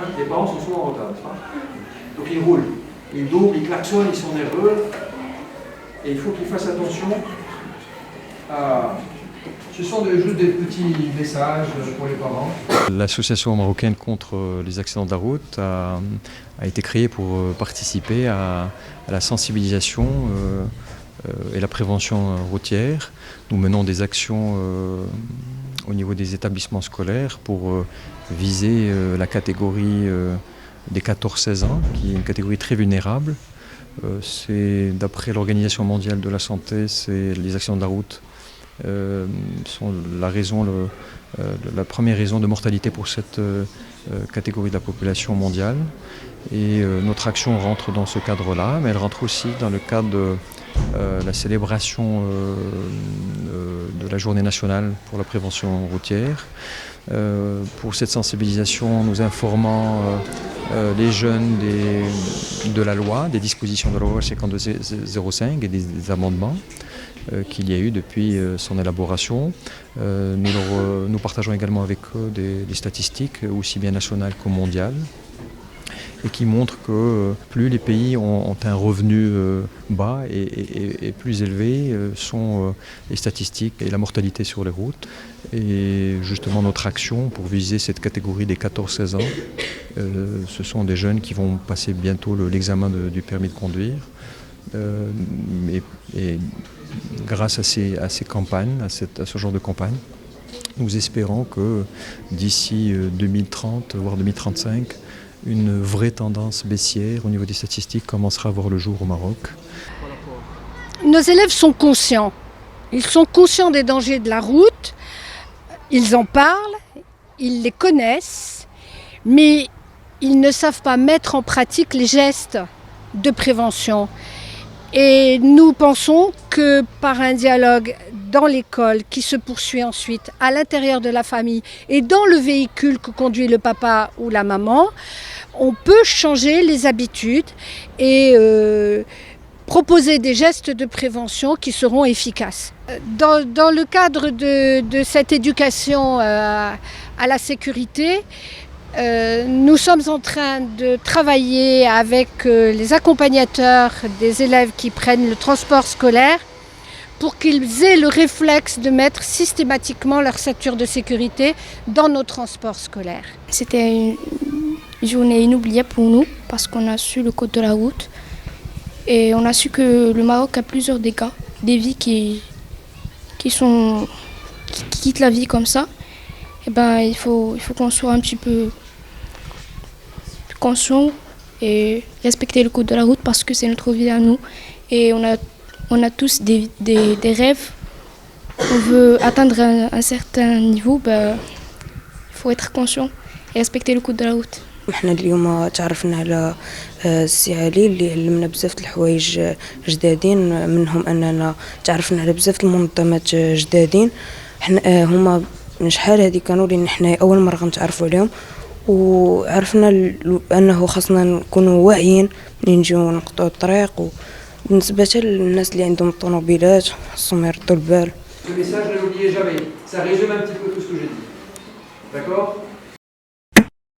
Hein, les parents sont souvent en retard, n'est-ce pas? Donc ils roulent, ils doublent, ils klaxonnent, ils sont nerveux. Et il faut qu'ils fassent attention à... Ce sont juste des petits messages pour les parents. L'association marocaine contre les accidents de la route a été créée pour participer à la sensibilisation et la prévention routière. Nous menons des actions au niveau des établissements scolaires pour viser la catégorie des 14-16 ans, qui est une catégorie très vulnérable. C'est, d'après l'Organisation mondiale de la santé, les accidents de la route sont la première raison de mortalité pour cette catégorie de la population mondiale. Et notre action rentre dans ce cadre-là, mais elle rentre aussi dans le cadre de la célébration de la journée nationale pour la prévention routière. Pour cette sensibilisation, nous informons les jeunes de la loi, des dispositions de la loi 5205 et des amendements qu'il y a eu depuis son élaboration. Nous partageons également avec eux des statistiques aussi bien nationales que mondiales, et qui montrent que plus les pays ont un revenu bas et plus élevés sont les statistiques et la mortalité sur les routes. Et justement notre action pour viser cette catégorie des 14-16 ans, ce sont des jeunes qui vont passer bientôt l'examen du permis de conduire. Et grâce à ces campagnes, à ce genre de campagne, nous espérons que d'ici 2030, voire 2035, une vraie tendance baissière au niveau des statistiques commencera à voir le jour au Maroc. Nos élèves sont conscients. Ils sont conscients des dangers de la route. Ils en parlent, ils les connaissent, mais ils ne savent pas mettre en pratique les gestes de prévention. Et nous pensons que par un dialogue dans l'école qui se poursuit ensuite à l'intérieur de la famille et dans le véhicule que conduit le papa ou la maman, on peut changer les habitudes et proposer des gestes de prévention qui seront efficaces. Dans le cadre de cette éducation à la sécurité, nous sommes en train de travailler avec les accompagnateurs des élèves qui prennent le transport scolaire pour qu'ils aient le réflexe de mettre systématiquement leur ceinture de sécurité dans nos transports scolaires. C'était une journée inoubliable pour nous parce qu'on a su le code de la route et on a su que le Maroc a plusieurs dégâts, des vies qui quittent la vie comme ça. Et il faut qu'on soit un petit peu conscient et respecter le code de la route parce que c'est notre vie à nous et on a tous des rêves. On veut atteindre un certain niveau, il faut être conscient et respecter le code de la route. احنا اليوم تعرفنا على السي علي اللي علمنا بزاف الحوايج جدادين، منهم اننا تعرفنا على بزاف المنظمات جدادين. احنا هما من شحال هذه كانوا لان احنا اول مره غنتعرفوا عليهم، وعرفنا انه خاصنا نكونوا واعيين ملي نجيو نقطعوا الطريق. وبالنسبه للناس اللي عندهم الطوموبيلات خصهم يردوا البال. Ce message, ne l'oubliez jamais. Ça résume un petit peu tout ce que j'ai dit. D'accord?